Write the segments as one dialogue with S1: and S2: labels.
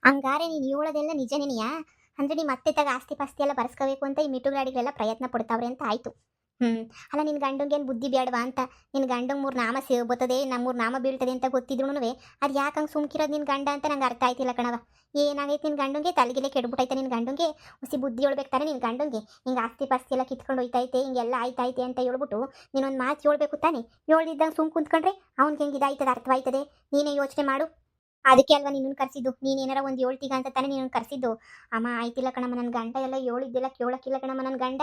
S1: ಹಂಗಾರೆ ನೀನು ಹೇಳೋದೆಲ್ಲ ನಿಜನೇನಿಯಾ? ಅಂದ್ರೆ ನಿಮ್ಮ ಅತ್ತೆ ತಗ ಆಸ್ತಿ ಪಾಸ್ತಿ ಎಲ್ಲ ಬರ್ಸ್ಕೋಬೇಕು ಅಂತ ಈ ಮಿಟುಗಾಡಿಗಳೆಲ್ಲ ಪ್ರಯತ್ನ ಪಡ್ತಾವ್ರೆ ಅಂತ ಆಯ್ತು. ಹ್ಮ್. ಅಲ್ಲ ನಿನ್ ಗಂಡಂಗೇನು ಬುದ್ಧಿ ಬೇಡವಾ ಅಂತ? ನಿನ್ ಗಂಡಂಗೆ ಮೂರು ನಾಮ ಬರ್ತದೆ, ನಮ್ಮ ಮೂರು ನಾಮ ಬೀಳ್ತದೆ ಅಂತ ಗೊತ್ತಿದ್ರುನುವೆ ಅದು ಯಾಕೆ ಹಂಗೆ ಸುಮ್ಕಿರೋದು ನಿನ್ ಗಂಡ ಅಂತ ನಂಗೆ ಅರ್ಥ ಆಯ್ತಿಲ್ಲ ಕಣವ. ಏನಾಗೈತೆ ನಿನ್ ಗಂಡಂಗೆ? ತಲೆಗಿಲೆ ಕೆಡ್ಬಿಟ್ಟೈತೆ ನಿನ್ ಗಂಡಂಗೆ? ಹುಸಿ ಬುದ್ಧಿ ಹೇಳ್ಬೇಕು ತಾನೆ ನಿನ್ ಗಂಡಂಗೆ. ಹಿಂಗೆ ಆಸ್ತಿ ಪಾಸ್ತಿ ಎಲ್ಲ ಕಿತ್ಕೊಂಡು ಹೋಯ್ತೈತೆ, ಹಿಂಗೆಲ್ಲ ಆಯ್ತೈತೆ ಅಂತ ಹೇಳ್ಬಿಟ್ಟು ನೀನೊಂದು ಮಾತು ಹೇಳ್ಬೇಕು ತಾನೆ. ಹೇಳ್ದಿದ್ದಂಗೆ ಸುಮ್ ಕುಂತ್ಕೊಂಡ್ರೆ ಅವ್ನಿಗೆ ಹೆಂಗೆ ಇದಾಯ್ತದ ಅರ್ಥವಾಯ್ತದೆ? ನೀನೇ ಯೋಚನೆ ಮಾಡು. ಅದಕ್ಕೆ ಅಲ್ವಾ ನಿನ್ನನ್ನು ಕರೆಸಿದ್ದು. ನೀನು ಏನಾರ ಒಂದು ಹೇಳ್ತೀಗ ಅಂತ ತಾನೇ ನಿನ್ನನ್ನು ಕರೆಸಿದ್ದು. ಅಮ್ಮ ಆಯ್ತಿಲ್ಲ ಕಣಮ್ಮ, ನನ್ನ ಗಂಡ ಎಲ್ಲ ಹೇಳಿದ್ದೆಲ್ಲ ಕೇಳೋಕ್ಕಿಲ್ಲ ಕಣಮ್ಮ. ನನ್ನ ಗಂಡ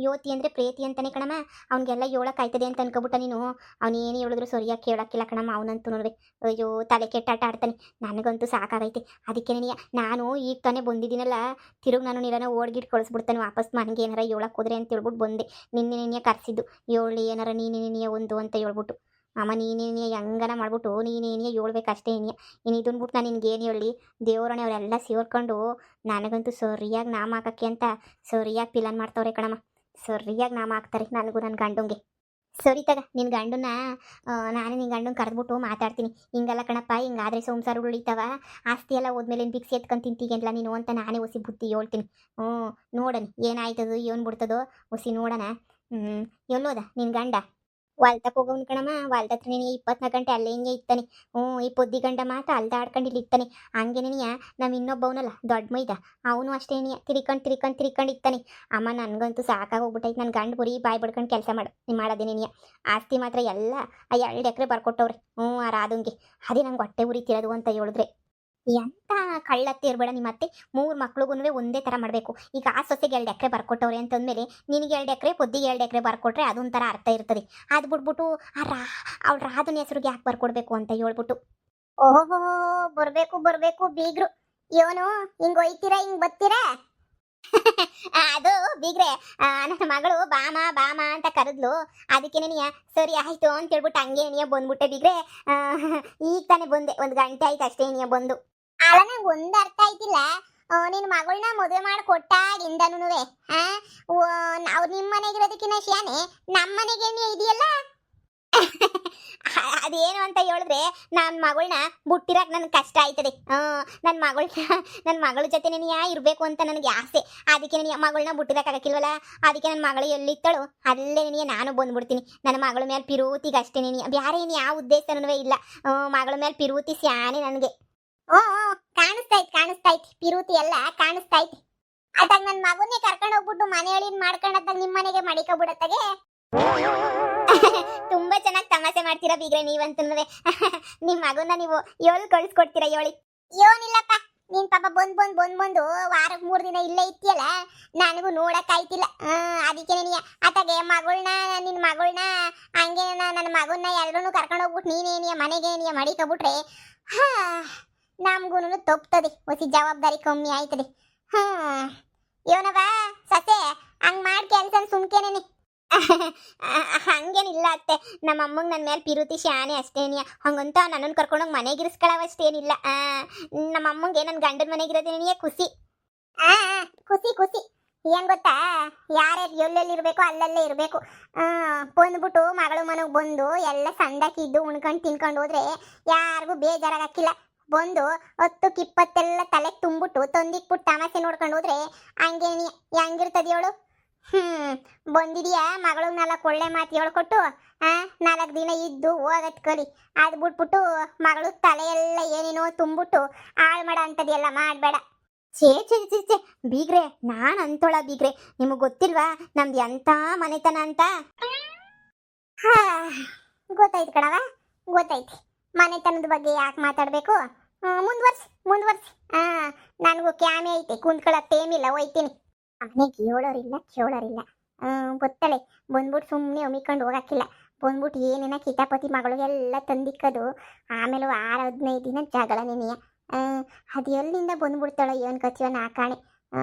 S1: ಯೋತಿ ಅಂದರೆ ಪ್ರೇತಿ ಅಂತಾನೆ ಕಣಮ್ಮ. ಅವ್ನಿಗೆಲ್ಲ ಹೇಳೋಕ್ಕಾಯ್ತದೆ ಅಂತ ಅನ್ಕೊಬಿಟ್ಟ ನೀನು. ಅವ್ನು ಏನು ಹೇಳಿದ್ರು ಸರಿಯಾಗಿ ಕೇಳೋಕ್ಕಿಲ್ಲ ಕಣಮ್ಮ ಅವನಂತೂ ನೋಡ್ರಿ. ಅಯ್ಯೋ ತಲೆ ಕೆಟ್ಟಾಟ ಆಡ್ತಾನೆ. ನನಗಂತೂ ಸಾಕಾಗೈತೆ. ಅದಕ್ಕೆ ನನಗೆ ನಾನು ಈಗ ತಾನೇ ಬಂದಿದ್ದೀನಲ್ಲ, ತಿರುಗಿ ನಾನು ನೀರನ್ನ ಓಡ್ಗಿಟ್ಟು ಕಳಿಸ್ಬಿಡ್ತಾನೆ ವಾಪಸ್ ಮನೆಗೆ ಏನಾರ ಹೇಳಕ್ಕೆ ಹೋದ್ರೆ ಅಂತ ಹೇಳ್ಬಿಟ್ಟು ಬಂದೆ. ನಿನ್ನೆ ಕರೆಸಿದ್ದು ಹೇಳಿ ಏನಾರ ನೀನೇ ಒಂದು ಅಂತ ಹೇಳ್ಬಿಟ್ಟು. ಅಮ್ಮ ನೀನೇನಿಯ ಹೆಂಗನ ಮಾಡ್ಬಿಟ್ಟು ನೀನೇನಿಯ ಹೇಳ್ಬೇಕಷ್ಟೇ ಏನಿಯ. ಇನ್ನು ಇದನ್ನ ಬಿಟ್ಟು ನಾನು ನಿನ್ಗೇನು ಹೇಳಿ? ದೇವರಣೆ ಅವರೆಲ್ಲ ಸೇರ್ಕೊಂಡು ನನಗಂತೂ ಸರಿಯಾಗಿ ನಾಮ ಹಾಕಕ್ಕೆ ಅಂತ ಸರಿಯಾಗಿ ಪಿಲಾನ್ ಮಾಡ್ತವ್ರೆ ಕಣಮ್ಮ. ಸರಿಯಾಗಿ ನಾಮ ಹಾಕ್ತಾರೆ ನನಗೂ ನನ್ನ ಗಂಡಂಗೆ. ಸರಿ ತಗ ನಿನ್ನ ಗಂಡನ್ನ ನಾನೇ ನಿನ್ನ ಗಂಡನ ಕರೆದ್ಬಿಟ್ಟು ಮಾತಾಡ್ತೀನಿ. ಹಿಂಗಲ್ಲ ಕಣಪ್ಪ, ಹಿಂಗಾದ್ರೆ ಸಂಸಾರಗಳು ಉಳಿತಾವ. ಆಸ್ತಿ ಎಲ್ಲ ಹೋದ್ಮೇಲೆ ಏನು ಭಿಕ್ಷೆ ಎತ್ಕೊಂಡು ತಿಂತೀಗೆಲ್ಲ ನೀನು ಅಂತ ನಾನೇ ಹೊಸಿ ಬುದ್ಧಿ ಹೇಳ್ತೀನಿ. ನೋಡೋಣ ಏನಾಯ್ತದೋ ಏನು ಬಿಡ್ತದೋ ಹೊಸಿ ನೋಡೋಣ. ಎಲ್ಲೋದ ನಿನ್ನ ಗಂಡ? ಹೊಲ್ತಕ್ಕೆ ಹೋಗೋನು ಕಣಮ್ಮ. ಹೊಲ್ದ ಹತ್ರ ನೀನು 24 ಗಂಟೆ ಅಲ್ಲೇ ಹಿಂಗೆ ಇರ್ತಾನೆ. ಈ ಪೊದ್ದಿ ಗಂಡ ಮಾತ್ರ ಅಲ್ದಾಡ್ಕೊಂಡು ಇಲ್ಲಿ ಇರ್ತಾನೆ. ಹಂಗೇನೇನಿಯ ನಮ್ಮ ಇನ್ನೊಬ್ಬವನಲ್ಲ ದೊಡ್ಡ ಮೈದ, ಅವನು ಅಷ್ಟೇ ಏನಿಯ ತಿರ್ಕೊಂಡು ಇರ್ತಾನೆ. ಅಮ್ಮ ನನಗಂತೂ ಸಾಕಾಗೋಗ್ಬಿಟ್ಟೈತೆ. ನನ್ನ ಗಂಡು ಬರೀ ಬಾಯಿ ಬಡ್ಕೊಂಡು ಕೆಲಸ ಮಾಡೋದೇನೇನಿಯ. ಆಸ್ತಿ ಮಾತ್ರ ಎಲ್ಲ ಆ 2 ಎಕರೆ ಬರ್ಕೊಟ್ಟವ್ರೆ. ಆ ರಾಧುಂಗೆ. ಅದೇ ನಂಗೆ ಹೊಟ್ಟೆ ಉರಿತಿರೋದು ಅಂತ ಹೇಳಿದ್ರೆ. ಎಂತ ಕಳ್ಳತ್ತೆ ಇರಬೇಡ ನಿಮ್ಮ ಅತ್ತೆ. 3 ಮಕ್ಳಿಗೂ ಒಂದೇ ಥರ ಮಾಡಬೇಕು. ಈಗ ಆ ಸೊಸೆಗೆ 2 ಎಕರೆ ಬರ್ಕೊಟ್ಟವ್ರೆ ಅಂತಂದಮೇಲೆ ನಿನಗೆ 2 ಎಕರೆ, ಪೊದ್ದಿಗೆ 2 ಎಕರೆ ಬರ್ಕೊಟ್ರೆ ಅದೊಂಥರ ಅರ್ಥ ಇರ್ತದೆ. ಅದು ಬಿಟ್ಬಿಟ್ಟು ಅವ್ಳ ರಾಧನ ಹೆಸರಿಗೆ ಯಾಕೆ ಬರ್ಕೊಡ್ಬೇಕು ಅಂತ ಹೇಳ್ಬಿಟ್ಟು. ಓಹೋ ಬರಬೇಕು ಬೀಗ್ರು. ಇವನು ಹಿಂಗೆ ಒಯ್ತೀರಾ ಹಿಂಗೆ ಬತ್ತೀರಾ? ಅದು ಬೀಗ್ರೆ, ನನ್ನ ಮಗಳು ಬಾಮ ಅಂತ ಕರೆದ್ಲು. ಅದಕ್ಕೆ ನೀ ಸರಿ ಆಯ್ತು ಅಂತ ಹೇಳ್ಬಿಟ್ಟು ಹಂಗೆ ನೀ ಬಂದ್ಬಿಟ್ಟೆ ಬೀಗ್ರೆ. ಈಗ ತಾನೇ ಬಂದೆ, 1 ಗಂಟೆ ಆಯ್ತು ಅಷ್ಟೇ ನೀ ಬಂದು. ಅಲ್ಲ ನಂಗೆ ಒಂದು ಅರ್ಥ ಆಯ್ತಿಲ್ಲ. ನಿನ್ನ ಮಗಳನ್ನ ಮದುವೆ ಮಾಡಿ ಕೊಟ್ಟಾಗಿಂದನೂ ನಾವು ನಿಮ್ಮ ಮನೆಗಿರೋದಕ್ಕಿಂತ ಶಾನೆ ನಮ್ಮ ಮನೆಗೆ ಇದೆಯಲ್ಲ. ಅದೇನು ಅಂತ ಹೇಳಿದ್ರೆ ನನ್ನ ಮಗಳನ್ನ ಬಿಟ್ಟಿರಕ್ಕೆ ನನಗೆ ಕಷ್ಟ ಆಯ್ತದೆ. ನನ್ನ ಮಗಳ ಜೊತೆ ಇರಬೇಕು ಅಂತ ನನಗೆ ಆಸೆ. ಅದಕ್ಕೆ ನನಗೆ ಮಗಳನ್ನ ಬಿಟ್ಟಿರಕ್ಕಾಗಕ್ಕಿಲ್ವಲ್ಲ. ಅದಕ್ಕೆ ನನ್ನ ಮಗಳು ಎಲ್ಲಿತ್ತಳು ಅಲ್ಲೇ ನಾನು ಬಂದ್ಬಿಡ್ತೀನಿ. ನನ್ನ ಮಗಳ ಮೇಲೆ ಪಿರೂತಿಗೆ ಅಷ್ಟೇ. ಬೇರೆ ಯಾವ ಉದ್ದೇಶನೂ ಇಲ್ಲ. ಮಗಳ ಮೇಲೆ ಪಿರೂತಿ ಸ್ಯಾನೆ ನನಗೆ. ಕಾಣಿಸ್ತಾಯ್ತು ಪಿರೂತಿ ಎಲ್ಲ ಕಾಣಿಸ್ತಾಯ್ತು. ಅದಾಗ ನನ್ನ ಮಗನ್ನೇ ಕರ್ಕೊಂಡು ಹೋಗ್ಬಿಟ್ಟು ಮನೆಯೊಳಗೆ ಮಾಡ್ಕೊಂಡಾಗ ನಿಮ್ಮ ಮನೆಗೆ ಮಡಿಕೊಬಿಡತ್ತಾಗೆ. ತುಂಬಾ ಚೆನ್ನಾಗಿ ತಮಾಷೆ ಮಾಡ್ತೀರಾ ಬೀಗ್ರೆ ನೀವಂತೂ. ನಿಮ್ಮ ಮಗನ್ನ ನೀವು ಏಳು ಕಳಿಸ್ಕೊಡ್ತೀರಾ ಹೇಳಿ? ಏನಿಲ್ಲಪ್ಪ, ನೀನ್ ಪಾಪ ಬಂದು ವಾರಕ್ಕೆ 3 ದಿನ ಇಲ್ಲೇ ಇತ್ತಿಯಲ್ಲ, ನನಗೂ ನೋಡಕ್ ಆಯ್ತಿಲ್ಲ. ಅದಕ್ಕೆ ಅತ್ತಾಗೆ ನಿನ್ನ ಮಗಳನ್ನ ಹಂಗೆ ನನ್ನ ಮಗನ್ನ ಎಲ್ಲರೂ ಕರ್ಕೊಂಡು ಹೋಗ್ಬಿಟ್ಟು ನೀನೇನಿಯ ಮನೆಗೆ ಮಡಿಕೊಬಿಟ್ರೆ ನಮ್ಗೂ ತಪ್ತದೆ. ಹೊಸಿ ಜವಾಬ್ದಾರಿ ಕಮ್ಮಿ ಆಯ್ತದೆ. ಇವನವ ಸಸೆ ಹಂಗ್ ಮಾಡಿ ಕೆಲಸ ಸುಮ್ಕೇನೇನೆ. ಹಂಗೇನಿಲ್ಲ ಅತ್ತೆ, ನಮ್ಮ ಅಮ್ಮಂಗೆ ನನ್ನ ಮೇಲೆ ಪಿರುತಿ ಶಾನೆ ಅಷ್ಟೇನಿಯ. ಹಂಗಂತ ನನ್ನನ್ನು ಕರ್ಕೊಂಡೋಗಿ ಮನೆಗಿರಿಸ್ಕೊಳ್ಳೋವಷ್ಟೇನಿಲ್ಲ. ನಮ್ಮ ಅಮ್ಮಂಗೆ ನನ್ನ ಗಂಡನ ಮನೆಗಿರೋದೇನಿಯ ಖುಷಿ. ಖುಷಿ ಏನ್ ಗೊತ್ತಾ, ಯಾರ್ಯಾರು ಎಲ್ಲೆಲ್ಲಿರ್ಬೇಕು ಅಲ್ಲಲ್ಲೇ ಇರಬೇಕು. ಬಂದ್ಬಿಟ್ಟು ಮಗಳು ಮನೆಗೆ ಬಂದು ಎಲ್ಲ ಸಂದಾಕಿದ್ದು ಉಣ್ಕೊಂಡು ತಿನ್ಕೊಂಡು ಹೋದ್ರೆ ಯಾರಿಗೂ ಬೇಜಾರಾಗಕ್ಕಿಲ್ಲ. ಬಂದು 10-20 ತಲೆಗೆ ತುಂಬಿಟ್ಟು ತಂದಿಕ್ಬಿಟ್ಟು ತಮಾಷೆ ನೋಡ್ಕೊಂಡು ಹೋದ್ರೆ ಹಂಗೆ ಹೆಂಗಿರ್ತದೆ ಹೇಳು? ಬಂದಿದೀಯಾ ಮಗಳಿಗೆ 4 ಒಳ್ಳೆ ಮಾತು ಹೇಳ್ಕೊಟ್ಟು 4 ದಿನ ಇದ್ದು ಹೋಗತ್ ಕಲಿ. ಅದು ಬಿಟ್ಬಿಟ್ಟು ಮಗಳು ತಲೆಯೆಲ್ಲ ಏನೇನೋ ತುಂಬಿಟ್ಟು ಹಾಳು ಮಾಡೋ ಅಂಥದ್ದೆಲ್ಲ ಮಾಡಬೇಡ. ಛೇ ಬೀಗ್ರೆ, ನಾನು ಅಂತೋಳ ಬೀಗ್ರೆ, ನಿಮಗೆ ಗೊತ್ತಿಲ್ವಾ ನಮ್ದು ಎಂಥ ಮನೆತನ ಅಂತ? ಗೊತ್ತಾಯ್ತು ಕಣವ, ಗೊತ್ತಾಯ್ತು. ಮನೆತನದ ಬಗ್ಗೆ ಯಾಕೆ ಮಾತಾಡಬೇಕು? ಮುಂದುವರ್ಸಿ. ನನಗೂ ಕ್ಯಾಮೆ ಐತೆ, ಕುಂತ್ಕೊಳ್ಳೋಕೆ ಟೈಮಿಲ್ಲ, ಹೋಯ್ತೀನಿ. ಮನೆಗೆ ಕೇಳೋರಿಲ್ಲ. ಗೊತ್ತಳೆ ಬಂದ್ಬಿಟ್ಟು ಸುಮ್ಮನೆ ಒಮ್ಮಿಕೊಂಡು ಹೋಗಕ್ಕಿಲ್ಲ. ಬಂದ್ಬಿಟ್ಟು ಏನೇನ ಕಿತಾಪತಿ ಮಗಳಿಗೆಲ್ಲ ತಂದಿಕ್ಕದು. ಆಮೇಲೆ 6-15 ದಿನ ಜಗಳ ನೆನೆಯ. ಅದು ಎಲ್ಲಿಂದ ಬಂದ್ಬಿಡ್ತಾಳೋ ಏನು ಕಚ್ಚಿವ ನಾಕಾಣೆ.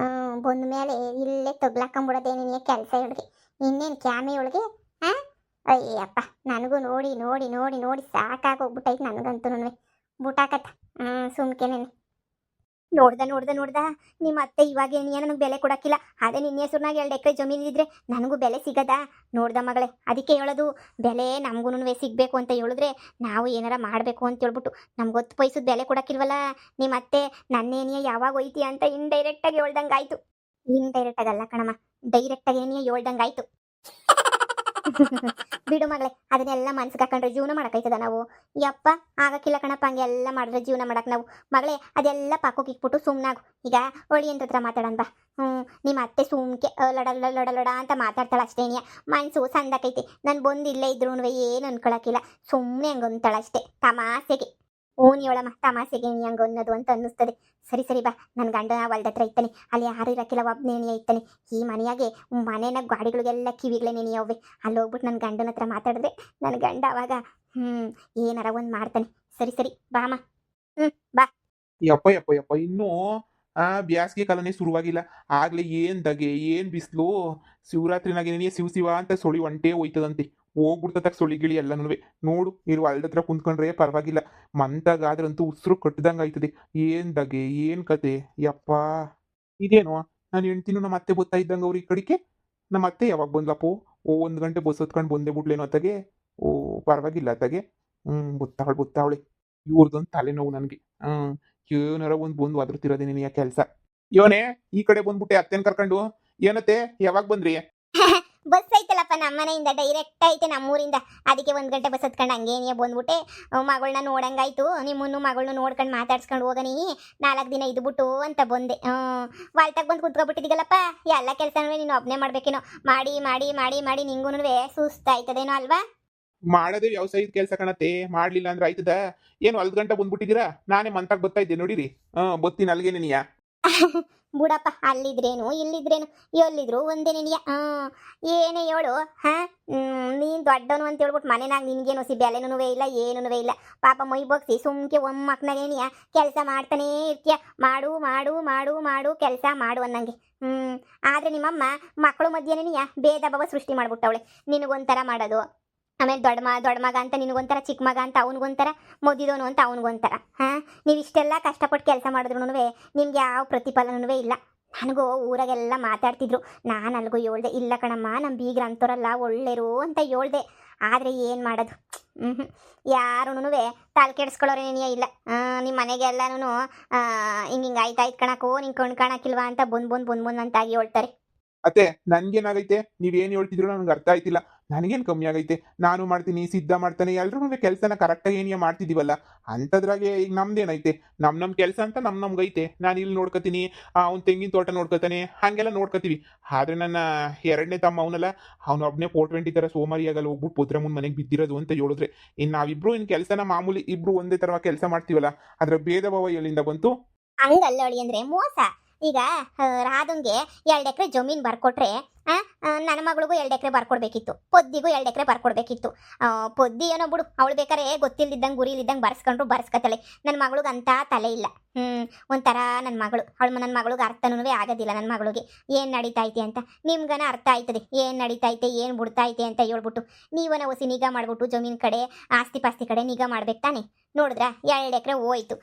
S1: ಬಂದ ಮೇಲೆ ಇಲ್ಲೇ ತಗ್ಲಾಕೊಂಬಿಡೋದೇ ನಿನಗೆ ಕೆಲಸ ಇವಳಿಗೆ. ಇನ್ನೇನು ಕ್ಯಾಮೆ ಇವಳಿಗೆ. ಅಯ್ಯಪ್ಪ, ನನಗೂ ನೋಡಿ ಸಾಕಾಗೋಗ್ಬಿಟ್ಟೈತೆ ನನಗಂತೂ. ಬುಟಾಕತ್ತ ಸುಮ್ಕೆನೇನೆ. ನೋಡ್ದ ನಿಮ್ಮ ಅತ್ತೆ ಇವಾಗ ಏನಿಯ ನನಗೆ ಬೆಲೆ ಕೊಡಕ್ಕಿಲ್ಲ. ಅದೇ ನಿನ್ನ ಹೆಸ್ರನಾಗ 2 ಎಕರೆ ಜಮೀನು ಇದ್ರೆ ನನಗೂ ಬೆಲೆ ಸಿಗದಾ? ನೋಡ್ದ ಮಗಳೇ, ಅದಕ್ಕೆ ಹೇಳೋದು ಬೆಲೆ ನಮಗೂ ಸಿಗಬೇಕು ಅಂತ ಹೇಳಿದ್ರೆ ನಾವು ಏನಾರ ಮಾಡಬೇಕು ಅಂತ ಹೇಳ್ಬಿಟ್ಟು ನಮ್ಗೆ 10 ಪೈಸದ ಬೆಲೆ ಕೊಡಕ್ಕಿಲ್ವಲ್ಲ ನಿಮ್ಮ ಅತ್ತೆ. ನನ್ನೇನಿಯ ಯಾವಾಗ ಹೋಯ್ತಿ ಅಂತ ಇಂಡೈರೆಕ್ಟಾಗಿ ಹೇಳ್ದಂಗಾಯ್ತು. ಇಂಡೈರೆಕ್ಟಾಗಿ ಅಲ್ಲ ಕಣಮ್ಮ, ಡೈರೆಕ್ಟಾಗಿ ಏನಿಯ ಹೇಳ್ದಂಗಾಯ್ತು. ಬಿಡು ಮಗಳೇ, ಅದನ್ನೆಲ್ಲ ಮನ್ಸಿಗೆ ಹಾಕೊಂಡ್ರೆ ಜೀವನ ಮಾಡಕೈತದ ನಾವು? ಯಪ್ಪ, ಆಗಕ್ಕಿಲ್ಲ ಕಣಪ್ಪ, ಹಂಗೆಲ್ಲ ಮಾಡಿದ್ರೆ ಜೀವನ ಮಾಡಕ್ ನಾವು. ಮಗಳೇ, ಅದೆಲ್ಲ ಪಕ್ಕಕ್ಕೆ ಇಕ್ಬಿಟ್ಟು ಸುಮ್ಮನಾಗು. ಈಗ ಒಳಿ ಅಂತ ಹತ್ರ ಮಾತಾಡೋಣ ಬಾ. ನಿಮ್ಮ ಅತ್ತೆ ಸುಮ್ಕೆ ಲಡ ಅಂತ ಮಾತಾಡ್ತಾಳೆ ಅಷ್ಟೇನಿಯ. ಮನ್ಸು ಸಂದಕೈತಿ. ನಾನು ಬಂದು ಇಲ್ಲೇ ಇದ್ರು ಏನು ಅನ್ಕೊಳಕಿಲ್ಲ, ಸುಮ್ಮನೆ ಹಂಗಂತಾಳ ಅಷ್ಟೇ ತಮಾಸೆಗೆ. ಹೇಳಮ್ಮ, ತಮಾಸೆಗೆ ನೀ ಹಂಗ ಅನ್ನೋದು ಅಂತ ಅನ್ನಿಸ್ತದೆ. ಸರಿ ಸರಿ ಬಾ, ನನ್ನ ಗಂಡ ಹೊಲ್ದ ಹತ್ರ ಇರ್ತಾನೆ, ಅಲ್ಲಿ ಯಾರು ಇರಕ್ಕಿಲ್ಲ, ಒಬ್ಬನೇನಿಯ ಇರ್ತಾನೆ. ಈ ಮನೆಯಾಗೆ ಮನೆಯ ಗಾಡಿಗಳಿಗೆಲ್ಲ ಕಿವಿಗಳೇ ನೆನೆಯವೆ. ಅಲ್ಲಿ ಹೋಗ್ಬಿಟ್ಟು ನನ್ನ ಗಂಡನ ಹತ್ರ ಮಾತಾಡಿದ್ರೆ ನನ್ನ ಗಂಡ ಅವಾಗ ಏನಾರ ಒಂದು ಮಾಡ್ತಾನೆ. ಸರಿ ಸರಿ ಬಾಮ. ಬಾ.
S2: ಯಪ್ಪ ಯಪ್ಪ ಯಪ್ಪ, ಇನ್ನೂ ಬ್ಯಾಸ್ಗೆ ಕಾಲನೇ ಶುರುವಾಗಿಲ್ಲ ಆಗ್ಲೇ ಏನ್ ದಗೆ ಏನ್ ಬಿಸ್ಲು. ಶಿವರಾತ್ರಿನಾಗೇನೇ ಶಿವ ಶಿವ ಅಂತ ಸೊಳಿ ಒಂಟೇ ಹೋಯ್ತದಂತೆ. ಹೋಗ್ಬಿಡ್ತದ ಸೊಳಿ ಗಿಳಿ ಎಲ್ಲನೂ. ನೋಡು ಇರು ಹೊಲ್ದತ್ರ ಕುಂತ್ಕೊಂಡ್ರೆ ಪರವಾಗಿಲ್ಲ, ಮಂತಾಗಾದ್ರಂತೂ ಉಸಿರು ಕಟ್ಟದಂಗ ಆಯ್ತದೆ. ಏನ್ ದಗೆ ಏನ್ ಕತೆ ಯಪ್ಪ. ಇದೇನು ನಾನು ಹೆಣ್ತಿನೂ ನಮ್ಮ ಅತ್ತೆ ಗೊತ್ತಾ ಇದ್ದಂಗ ಅವ್ರು ಈ ಕಡೆಗೆ. ನಮ್ಮ ಅತ್ತೆ ಯಾವಾಗ ಬಂದ್ಲಪ್ಪೋ? 1 ಗಂಟೆ ಬಸ್ ಹೊತ್ಕೊಂಡು ಬಂದೇ ಬಿಡ್ಲೇನೋ ಅತ್ತಗೆ. ಓ ಪರವಾಗಿಲ್ಲ ಅತ್ತಗೆ. ಗೊತ್ತಾವಳೆ. ಇವ್ರದೊಂದು ತಲೆನೋವು ನನಗೆ. ಏನಾರ ಒಂದು ಬಂದು ಒದರ್ತಿರೋದೇ ನಿನಗೆ ಕೆಲಸ. ಯೋನೇ, ಈ ಕಡೆ ಬಂದ್ಬಿಟ್ಟೆ ಅತ್ತೆನ್ ಕರ್ಕೊಂಡು. ಏನತ್ತೆ ಯಾವಾಗ ಬಂದ್ರಿ?
S1: ಬಸ್ ಐತಲ್ಲಪ್ಪ, ನಮ್ಮ ಮನೆಯಿಂದ ಡೈರೆಕ್ಟ್ ಐತೆ ನಮ್ಮೂರಿಂದ. ಅದಕ್ಕೆ 1 ಗಂಟೆ ಬಸ್ ಹತ್ಕೊಂಡು ಹಂಗೇನಿಯ ಬಂದ್ಬಿಟ್ಟೆ. ಮಗಳನ್ನ ನೋಡಂಗಾಯ್ತು, ನಿಮ್ಮನ್ನು ಮಗಳನ್ನ ನೋಡ್ಕೊಂಡು ಮಾತಾಡ್ಸ್ಕೊಂಡು ಹೋಗನಿ 4 ದಿನ ಇದ್ಬಿಟ್ಟು ಅಂತ ಬಂದೆ. ವಾಲ್ಟಾಗ ಬಂದು ಕುತ್ಕೊಬಿಟ್ಟಿದ್ದೀಗಲ್ಲಪ್ಪ, ಎಲ್ಲ ಕೆಲಸನೂ ನೀನು ಒಬ್ಬನೇ ಮಾಡ್ಬೇಕೇನೋ. ಮಾಡಿ ಮಾಡಿ ಮಾಡಿ ಮಾಡಿ ನಿಂಗೂ ಸುಸ್ತಾಯ್ತದೇನೋ ಅಲ್ವಾ?
S2: ಮಾಡೋದೇ ವ್ಯವಸಾಯದ ಕೆಲಸ ಕಣತ್ತೆ, ಮಾಡ್ಲಿಲ್ಲ ಅಂದ್ರೆ ಆಯ್ತದ? ಏನು 1 ಗಂಟೆ ಬಂದ್ಬಿಟ್ಟಿದ್ದೀರಾ? ನಾನೇ ಮಂತಾಗ ಬರ್ತಾ ಇದ್ದೆ ನೋಡಿರಿ. ಬತ್ತೀನಿ ಅಲ್ಗೇನೆ ನೀಯ.
S1: ಬುಡಪ್ಪ, ಅಲ್ಲಿದ್ರೇನು ಇಲ್ಲಿದ್ರೇನು ಎಲ್ಲಿದ್ರು ಒಂದೇ ನಿನಿಯ. ಏನೇ ಹೇಳು. ನೀನು ದೊಡ್ಡವನು ಅಂತ ಹೇಳ್ಬಿಟ್ಟು ಮನೆನಾಗ ನಿನ್ಗೇನು ಬೆಲೆನೂ ಇಲ್ಲ ಏನೂ ಇಲ್ಲ. ಪಾಪ ಮೈ ಬಗ್ಸಿ ಸುಮ್ಕೆ ಒಮ್ಮಕ್ಕನಾಗೇನಿಯ ಕೆಲಸ ಮಾಡ್ತಾನೇ ಇರ್ತೀಯ. ಮಾಡು ಮಾಡು ಮಾಡು ಮಾಡು ಕೆಲಸ ಮಾಡು ಅನ್ನಂಗೆ. ಆದರೆ ನಿಮ್ಮಮ್ಮ ಮಕ್ಕಳು ಮಧ್ಯನೇನಿಯ ಭೇದ ಭಾವ ಸೃಷ್ಟಿ ಮಾಡ್ಬಿಟ್ಟವಳೆ. ನಿನಗೊಂಥರ ಮಾಡೋದು, ಆಮೇಲೆ ದೊಡ್ಡ ಮಗ ಅಂತ ನಿನಗೊಂಥರ, ಚಿಕ್ಕ ಮಗ ಅಂತ ಅವನಿಗೊಂಥರ, ಮೋದಿದವನು ಅಂತ ಅವನಿಗೊಂಥರ. ನೀವು ಇಷ್ಟೆಲ್ಲ ಕಷ್ಟಪಟ್ಟು ಕೆಲಸ ಮಾಡಿದ್ರು ನಿಮ್ಗೆ ಯಾವ ಪ್ರತಿಫಲನೂ ಇಲ್ಲ. ನನಗೂ ಊರಾಗೆಲ್ಲ ಮಾತಾಡ್ತಿದ್ರು, ನಾನು ಅಲ್ಗೂ ಹೇಳ್ದೆ, ಇಲ್ಲ ಕಣಮ್ಮ ನಮ್ಮ ಬೀಗ್ರ ಅಂಥವ್ರಲ್ಲ ಒಳ್ಳೆರು ಅಂತ ಹೇಳ್ದೆ. ಆದರೆ ಏನು ಮಾಡೋದು, ಯಾರೂ ತಲೆ ಕೆಡಿಸ್ಕೊಳ್ಳೋರೇನೇ ಇಲ್ಲ. ನಿಮ್ಮ ಮನೆಗೆಲ್ಲನೂ ಹಿಂಗೆ ಆಯ್ತಾಯ್ತು ಕಣಕ್ಕೋ, ನಿಂಗೆ ಕಣ್ ಕಾಣಕ್ಕಿಲ್ವಾ ಅಂತ ಬಂದು ಅಂತಾಗಿ ಹೇಳ್ತಾರೆ.
S2: ಅತ್ತೆ ನನ್ಗೇನಾಗೈತೆ? ನೀವೇನು ಹೇಳ್ತಿದ್ರು ನನಗೆ ಅರ್ಥ ಆಯ್ತಿಲ್ಲ. ನನಗೇನು ಕಮ್ಮಿ ಆಗೈತೆ? ನಾನು ಮಾಡ್ತೀನಿ, ಸಿದ್ಧ ಮಾಡ್ತಾನೆ, ಎಲ್ರೂ ಕೆಲಸನ ಕರೆಕ್ಟಾಗಿ ಏನಿಯ ಮಾಡ್ತಿದ್ದೀವಲ್ಲ. ಅಂಥದ್ರಾಗೆ ಈಗ ನಮ್ದೇನೈತೆ? ನಮ್ಮ ಕೆಲಸ ಅಂತ ನಮ್ಗೈತೆ. ನಾನು ಇಲ್ಲಿ ನೋಡ್ಕೊತೀನಿ, ಅವ್ನು ತೆಂಗಿನ ತೋಟ ನೋಡ್ಕೊತಾನೆ, ಹಾಗೆಲ್ಲ ನೋಡ್ಕೊತೀವಿ. ಆದರೆ ನನ್ನ 2ನೇ ತಮ್ಮ ಅವನಲ್ಲ, ಅವನು ಒಬ್ಬನೇ 420 ಥರ ಸೋಮಾರಿಯಾಗಲ್ಲ ಹೋಗ್ಬಿಟ್ಟು ಪುತ್ರಮ್ಮನ ಮನೆಗೆ ಬಿದ್ದಿರೋದು ಅಂತ ಹೇಳಿದ್ರೆ, ಇನ್ನು ನಾವಿಬ್ರು ಕೆಲಸನ ಮಾಮೂಲಿ ಇಬ್ರು ಒಂದೇ ಥರ ಕೆಲಸ ಮಾಡ್ತೀವಲ್ಲ, ಅದರ ಭೇದ ಭಾವ ಎಲ್ಲಿಂದ ಬಂತು?
S1: ಹಂಗಲ್ಲೋಳಿ ಅಂದ್ರೆ ಮೋಸ. ಈಗ ರಾಧುಂಗೆ 2 ಎಕರೆ ಜಮೀನು ಬರ್ಕೊಟ್ರೆ ನನ್ನ ಮಗಳಿಗೂ 2 ಎಕರೆ ಬರ್ಕೊಡ್ಬೇಕಿತ್ತು, ಪೊದ್ದಿಗೂ 2 ಎಕರೆ ಬರ್ಕೊಡ್ಬೇಕಿತ್ತು. ಪೊದ್ದಿ ಏನೋ ಬಿಡು, ಅವಳು ಬೇಕಾರೆ ಗೊತ್ತಿಲ್ದಿದ್ದಂಗೆ ಗುರಿಲಿದ್ದಂಗೆ ಬರ್ಸ್ಕೊತಾಳೆ. ನನ್ನ ಮಗಳಿಗೆ ಅಂತ ತಲೆ ಇಲ್ಲ. ಒಂಥರ ನನ್ನ ಮಗಳು, ನನ್ನ ಮಗಳಿಗೆ ಅರ್ಥನೂ ಆಗೋದಿಲ್ಲ. ನನ್ನ ಮಗಳಿಗೆ ಏನು ನಡೀತೈತೆ ಅಂತ ನಿಮ್ಗನ ಅರ್ಥ ಆಯ್ತದೆ, ಏನು ನಡೀತೈತೆ ಏನು ಬಿಡ್ತೈತೆ ಅಂತ ಹೇಳ್ಬಿಟ್ಟು ನೀವನ ಹೊಸಿ ನಿಗಾ ಮಾಡ್ಬಿಟ್ಟು ಜಮೀನು ಕಡೆ ಆಸ್ತಿ ಪಾಸ್ತಿ ಕಡೆ ನಿಗಾ ಮಾಡ್ಬೇಕು ತಾನೆ. ನೋಡಿದ್ರ 2 ಎಕರೆ ಹೋಯ್ತು.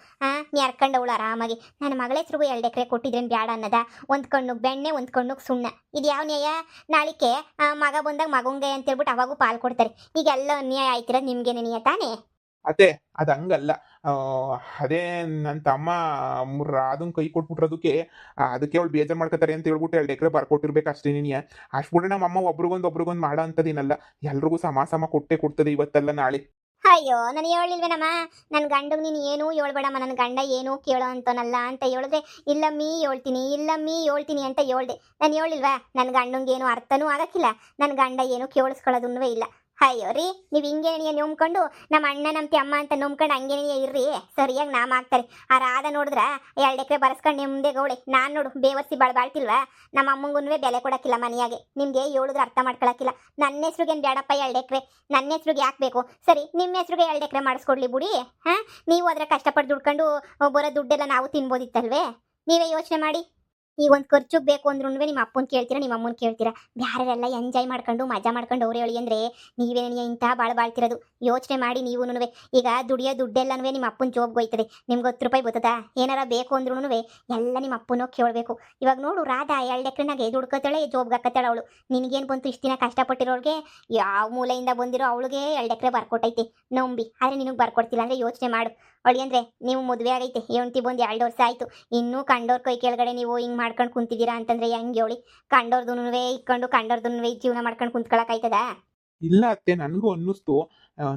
S1: ನ್ಯಾರ್ಕೊಂಡವಳು ಆರಾಮಾಗಿ. ನನ್ನ ಮಗಳ ಹೆಸ್ರಿಗೂ 2 ಎಕರೆ ಕೊಟ್ಟಿದ್ರೇನು ಬ್ಯಾಡ ಅನ್ನದ? ಒಂದು ಕಣ್ಣುಗೆ ಬೆಣ್ಣೆ, ಒಂದು ಕಣ್ಣುಗೆ ಸುಣ್ಣ. ಇದು ಯಾವ ನ್ಯಾಯ? ನಾಳಿಕೆ ಮಗ ಬಂದಾಗ ಮಗಂಗೆ ಅಂತ ಹೇಳ್ಬಿಟ್ಟು ಅವಾಗೂ ಪಾಲು ಕೊಡ್ತಾರೆ. ಈಗೆಲ್ಲ ಅನ್ಯಾಯ ಆಯ್ತಿರೋದು ನಿಮ್ಗೆ ನೆನೆಯ ತಾನೇ?
S2: ಅತ್ತೆ ಅದು ಹಂಗಲ್ಲ. ಅದೇ ನನ್ನ ತಮ್ಮ ರಾಧನ್ ಕೈ ಕೊಟ್ಬಿಟ್ರದಕ್ಕೆ, ಅದಕ್ಕೆ ಅವಳು ಬೇಜಾರು ಮಾಡ್ಕೊತಾರೆ ಅಂತ ಹೇಳ್ಬಿಟ್ಟು 2 ಎಕರೆ ಬರ್ಕೊಟ್ಟಿರ್ಬೇಕು ಅಷ್ಟೇ. ನೀನಿಯ ಅಷ್ಟು ಬಿಡ್ರೆ ನಮ್ಮ ಅಮ್ಮ ಒಬ್ರಿಗೊಂದು ಮಾಡೋ ಅಂಥದ್ದೇನಲ್ಲ, ಎಲ್ರಿಗೂ ಸಮ ಕೊಡ್ತದೆ ಇವತ್ತಲ್ಲ ನಾಳೆ.
S1: ಅಯ್ಯೋ, ನಾನು ಹೇಳಿಲ್ವೇನಮ್ಮ ನನ್ನ ಗಂಡಗೆ ನೀನು ಏನೂ ಹೇಳ್ಬೇಡಮ್ಮ, ನನ್ನ ಗಂಡ ಏನೂ ಕೇಳೋ ಅಂತನಲ್ಲ ಅಂತ ಹೇಳಿದ್ರೆ ಇಲ್ಲಮ್ಮಿ ಹೇಳ್ತೀನಿ ಅಂತ ಹೇಳ್ದೆ. ನಾನು ಹೇಳಿಲ್ವಾ ನನ್ನ ಗಂಡಂಗೆ ಏನು ಅರ್ಥನೂ ಆಗಕ್ಕಿಲ್ಲ, ನನ್ನ ಗಂಡ ಏನು ಕೇಳಿಸ್ಕೊಳ್ಳೋದನ್ನೂ ಇಲ್ಲ. ಅಯ್ಯೋ ರೀ, ನೀವು ಹಿಂಗೇನಿಯ ನಂಬ್ಕೊಂಡು ನಮ್ಮ ಅಣ್ಣ ನಮ್ಮ ಅಮ್ಮ ಅಂತ ನಂಬ್ಕೊಂಡು ಹಂಗೇನಿಯ ಇರ್ರಿ, ಸರಿಯಾಗಿ ನಾಮ ಆಗ್ತಾರೆ. ಆ ರಾಧ ನೋಡಿದ್ರ 2 ಎಕರೆ ಬರ್ಸ್ಕೊಂಡು ನಿಮ್ಮದೇ ಗೌಳೆ. ನಾನು ನೋಡು ಬೇವರ್ಸಿ ಬಾಳ್ತಿಲ್ವಾ? ನಮ್ಮ ಅಮ್ಮಂಗೂ ಬೆಲೆ ಕೊಡೋಕ್ಕಿಲ್ಲ ಮನೆಯಾಗೆ. ನಿಮಗೆ ಹೇಳಿದ್ರೆ ಅರ್ಥ ಮಾಡ್ಕೊಳಕ್ಕಿಲ್ಲ. ನನ್ನ ಹೆಸ್ರಿಗೇನು ಬೇಡಪ್ಪ 2 ಎಕರೆ, ನನ್ನ ಹೆಸ್ರಿಗೆ ಯಾಕೆ ಬೇಕು? ಸರಿ, ನಿಮ್ಮ ಹೆಸ್ರಿಗೆ 2 ಎಕರೆ ಮಾಡಿಸ್ಕೊಡ್ಲಿ ಬಿಡಿ. ನೀವು ಅದ್ರ ಕಷ್ಟಪಟ್ಟು ದುಡ್ಕೊಂಡು ಬರೋ ದುಡ್ಡೆಲ್ಲ ನಾವು ತಿನ್ಬೋದಿತ್ತಲ್ವೇ? ನೀವೇ ಯೋಚನೆ ಮಾಡಿ. ಈಗ ಒಂದು ಖರ್ಚಿಗೆ ಬೇಕು ಅಂದ್ರೂ ನಿಮ್ಮ ಅಪ್ಪನ ಕೇಳ್ತೀರಾ ನಿಮ್ಮ ಅಮ್ಮನ ಕೇಳ್ತೀರಾ ಬ್ಯಾರೆಲ್ಲ ಎಂಜಾಯ್ ಮಾಡ್ಕೊಂಡು ಮಜಾ ಮಾಡ್ಕೊಂಡು ಅವ್ರೆ ಹೇಳಿ ಅಂದರೆ ನೀವೇನೇ ಇಂಥ ಬಾಳ್ತಿರೋದು ಯೋಚನೆ ಮಾಡಿ ನೀವೂ ಈಗ ದುಡಿಯೋ ದುಡ್ಡೆಲ್ಲನೂ ನಿಮ್ಮ ಅಪ್ಪನ ಜೋಬ್ಗೆ ಹೋಯ್ತದೆ ನಿಮ್ಗೆ 10 ರೂಪಾಯಿ ಬರ್ತದ ಏನಾರ ಬೇಕು ಅಂದ್ರೂ ಎಲ್ಲ ನಿಮ್ಮ ಅಪ್ಪನೋ ಕೇಳಬೇಕು ಇವಾಗ ನೋಡು ರಾಧಾ 2 ಎಕರೆನಾಗೆ ದುಡ್ಕೋತಾಳೆ ಜೋಬ್ಗೆ ಹಾಕತ್ತಾಳೆ ಅವಳು ನಿನಗೇನು ಬಂತು ಇಷ್ಟು ದಿನ ಕಷ್ಟಪಟ್ಟಿರೋರಿಗೆ ಯಾವ ಮೂಲೆಯಿಂದ ಬಂದಿರೋ ಅವಳಿಗೆ 2 ಎಕರೆ ಬರ್ಕೊಟ್ಟೈತೆ ನಂಬಿ ಆದರೆ ನಿನಗೆ ಬರ್ಕೊಡ್ತಿಲ್ಲ ಅಂದರೆ ಯೋಚನೆ ಮಾಡು ಅವಳಿ ಅಂದರೆ ನೀವು ಮದುವೆ ಆಗೈತೆ ಹೆಂಡ್ತಿ ಬಂದು 2 ವರ್ಷ ಆಯಿತು ಇನ್ನೂ ಕಂಡೋರ್ ಕೈ ಕೆಳಗಡೆ ನೀವು ಹಿಂಗೆ ಮಾಡ್ಕೊಂಡು ಕುಂತಿದ್ದೀರಾ ಅಂತಂದ್ರೆ ಹೆಂಗೆ ಹೇಳಿ ಕಂಡೋರ್ದುನುವೆ ಇಕ್ಕೊಂಡು ಕಂಡೋರ್ದುನುವೆ ಜೀವನ ಮಾಡ್ಕೊಂಡು ಕುಂತ್ಕೊಳಕಾಯ್ತದ
S2: ಇಲ್ಲ ಅತ್ತೆ ನನಗೂ ಅನ್ನಿಸ್ತು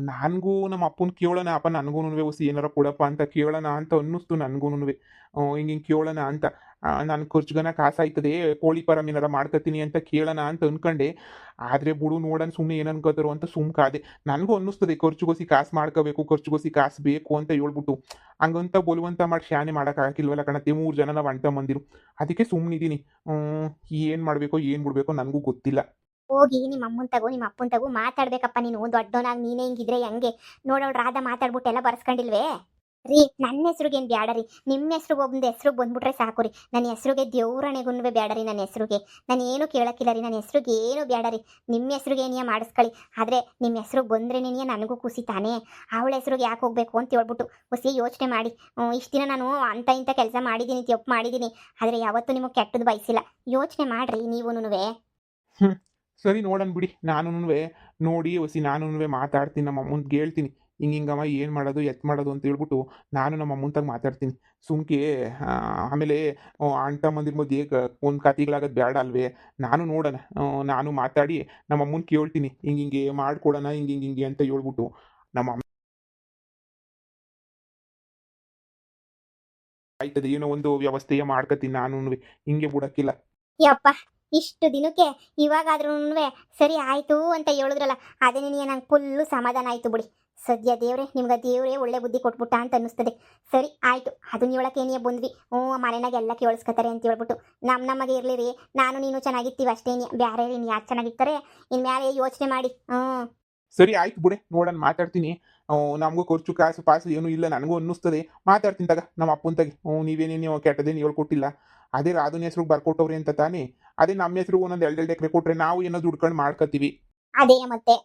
S2: ನನಗೂ ನಮ್ಮ ಅಪ್ಪನ ಕೇಳೋಣ ಅಪ್ಪ ನನಗೂ ಹೊಸಿ ಏನಾರ ಕೊಡಪ್ಪ ಅಂತ ಕೇಳೋಣ ಅಂತ ಅನ್ನಿಸ್ತು ನನಗೂ ಹಿಂಗೆ ಹಿಂಗೆ ಕೇಳೋಣ ಅಂತ ನಾನು ಖರ್ಚುಗನ ಕಾಸಾಯ್ತದೆ ಕೋಳಿ ಫಾರಮ್ ಏನಾರ ಮಾಡ್ಕೊತೀನಿ ಅಂತ ಕೇಳೋಣ ಅಂತ ಅನ್ಕೊಂಡೆ ಆದರೆ ಬಿಡು ನೋಡೋಣ ಸುಮ್ಮನೆ ಏನು ಅನ್ಕೋತಾರೋ ಅಂತ ಸುಮ್ಕಾದೆ ನನಗೂ ಅನ್ನಿಸ್ತದೆ ಖರ್ಚುಗೋಸಿ ಕಾಸು ಮಾಡ್ಕೋಬೇಕು ಖರ್ಚುಗೋಸಿ ಕಾಸು ಬೇಕು ಅಂತ ಹೇಳ್ಬಿಟ್ಟು ಹಂಗಂತ ಬಲವಂತ ಮಾಡಿ ಶಾನೆ ಮಾಡೋಕ್ಕಾಗಿಲ್ವಲ್ಲ ಕಣತ್ತೆ 3 ಜನ ನಾವು ಅಂಟ ಮಂದಿರು ಅದಕ್ಕೆ ಸುಮ್ಮನಿದ್ದೀನಿ ಏನು ಮಾಡಬೇಕೋ ಏನು ಬಿಡಬೇಕೋ ನನಗೂ ಗೊತ್ತಿಲ್ಲ
S1: ಹೋಗಿ ನಿಮ್ಮ ಅಮ್ಮನ ತಗೋ ನಿಮ್ಮ ಅಪ್ಪನ ತಗೋ ಮಾತಾಡ್ಬೇಕಪ್ಪ ನೀನು ದೊಡ್ಡವನಾಗಿ ನೀನೇ ಹಿಂಗಿದ್ರೆ ಹೆಂಗೆ ನೋಡೋಳು ರಾಧಾ ಮಾತಾಡ್ಬಿಟ್ಟು ಎಲ್ಲ ಬರ್ಸ್ಕೊಂಡಿಲ್ವೇ ರೀ ನನ್ನ ಹೆಸ್ರಿಗೆ ಏನು ಬ್ಯಾಡರಿ ನಿಮ್ಮ ಹೆಸ್ರಿಗೆ ಒಬ್ಬಂದು ಹೆಸ್ರಿಗೆ ಬಂದ್ಬಿಟ್ರೆ ಸಾಕು ರೀ ನನ್ನ ಹೆಸ್ರಿಗೆ ದೇವ್ರಣೆಗುನ್ವೆ ಬ್ಯಾಡರಿ ನನ್ನ ಹೆಸ್ರಿಗೆ ನಾನು ಏನು ಕೇಳಕ್ಕಿಲ್ಲ ರೀ ನನ್ನ ಹೆಸ್ರಿಗೆ ಏನು ಬ್ಯಾಡರಿ ನಿಮ್ಮ ಹೆಸ್ರಿಗೆ ಏನಿಯ ಮಾಡಿಸ್ಕೊಳ್ಳಿ ಆದರೆ ನಿಮ್ಮ ಹೆಸ್ರಿಗೆ ಬಂದ್ರೇನೇನಿಯ ನನಗೂ ಖುಷಿ ತಾನೇ ಅವಳ ಹೆಸ್ರಿಗೆ ಯಾಕೆ ಹೋಗ್ಬೇಕು ಅಂತ ಹೇಳ್ಬಿಟ್ಟು ಹೊಸಿ ಯೋಚನೆ ಮಾಡಿ ಇಷ್ಟು ದಿನ ನಾನು ಅಂಥ ಇಂಥ ಕೆಲಸ ಮಾಡಿದ್ದೀನಿ ತಪ್ಪು ಮಾಡಿದ್ದೀನಿ ಆದರೆ ಯಾವತ್ತೂ ನಿಮಗೆ ಕೆಟ್ಟದ್ದು ಬಯಸಿಲ್ಲ ಯೋಚನೆ ಮಾಡಿರಿ ನೀವೂನುವೆ
S2: ಹ್ಞೂ ಸರಿ ನೋಡೋಣ ಬಿಡಿ ನಾನು ನೋಡಿ ಹೊಸಿ ನಾನು ಮಾತಾಡ್ತೀನಿ ನಮ್ಮ ಅಮ್ಮಂಗೆ ಹೇಳ್ತೀನಿ ಹಿಂಗಮ್ಮ ಏನು ಮಾಡೋದು ಎತ್ ಮಾಡೋದು ಅಂತ ಹೇಳ್ಬಿಟ್ಟು ನಾನು ನಮ್ಮ ಅಮ್ಮಂತಾಗ ಮಾತಾಡ್ತೀನಿ ಸುಮ್ಕೆ ಆಮೇಲೆ ಅಂಟ ಮಂದಿರ ಮಧ್ಯೆ ಒಂದು ಕತೆಗಳಾಗೋದು ಬೇಡ ಅಲ್ವೇ ನಾನು ನೋಡೋಣ ನಾನು ಮಾತಾಡಿ ನಮ್ಮ ಅಮ್ಮನ ಕೇಳ್ತೀನಿ ಹಿಂಗೆ ಮಾಡ್ಕೊಡೋಣ ಹಿಂಗೆ ಅಂತ ಹೇಳ್ಬಿಟ್ಟು ನಮ್ಮ ಅಮ್ಮ ಆಯ್ತದೆ ಏನೋ ಒಂದು ವ್ಯವಸ್ಥೆಯ ಮಾಡ್ಕೊತೀನಿ ನಾನು ಹಿಂಗೆ ಬಿಡೋಕ್ಕಿಲ್ಲ
S1: ಯಪ್ಪ ಇಷ್ಟು ದಿನಕ್ಕೆ ಇವಾಗಾದ್ರೂ ಸರಿ ಆಯಿತು ಅಂತ ಹೇಳಿದ್ರಲ್ಲ ಅದೇ ನಂಗೆ ಫುಲ್ಲು ಸಮಾಧಾನ ಆಯಿತು ಬಿಡಿ ಸದ್ಯ ದೇವ್ರೆ ನಿಮ್ಗೆ ದೇವ್ರೇ ಒಳ್ಳೆ ಬುದ್ಧಿ ಕೊಟ್ಬಿಟ್ಟ ಅಂತ ಅನ್ನಿಸ್ತದೆ ಸರಿ ಆಯಿತು ಅದನ್ನ ಹೇಳೋಕ್ಕೇನಿಯ ಬಂದ್ವಿ ಮನೆಯಾಗ ಎಲ್ಲ ಕೇಳಿಸ್ಕೊತಾರೆ ಅಂತ ಹೇಳ್ಬಿಟ್ಟು ನಮಗೆ ಇರಲಿ ರೀ ನಾನು ನೀನು ಚೆನ್ನಾಗಿರ್ತೀವಿ ಅಷ್ಟೇ ಬೇರೆ ರೀ ಯಾರು ಚೆನ್ನಾಗಿರ್ತಾರೆ ಇನ್ಮೇಲೆ ಯೋಚನೆ ಮಾಡಿ
S2: ಸರಿ ಆಯ್ತು ಬಿಡೆ ನೋಡೋಣ ಮಾತಾಡ್ತೀನಿ ನಮಗೂ ಖರ್ಚು ಕಾಸು ಪಾಸು ಏನೂ ಇಲ್ಲ ನನಗೂ ಅನ್ನಿಸ್ತದೆ ಮಾತಾಡ್ತೀನಿ ತಗ ನಮ್ಮ ಅಪ್ಪಂತಾಗೆ ನೀವೇನೇನು ಕೆಟ್ಟದೇನು ಹೇಳ್ಕೊಟ್ಟಿಲ್ಲ ಅದೇ ರಾಧುನ ಹೆಸ್ರಿಗೆ ಬರ್ಕೊಟ್ಟವ್ರಿ ಅಂತ ತಾನೇ ಅದೇ ನಮ್ಮ ಹೆಸ್ರು ಒಂದೊಂದು 2 ಎಕರೆ ಕೊಟ್ರೆ ನಾವು ಏನೋ ದುಡ್ಕೊಂಡು ಮಾಡ್ಕೊತೀವಿ
S1: ಅದೇ ಮತ್ತೆ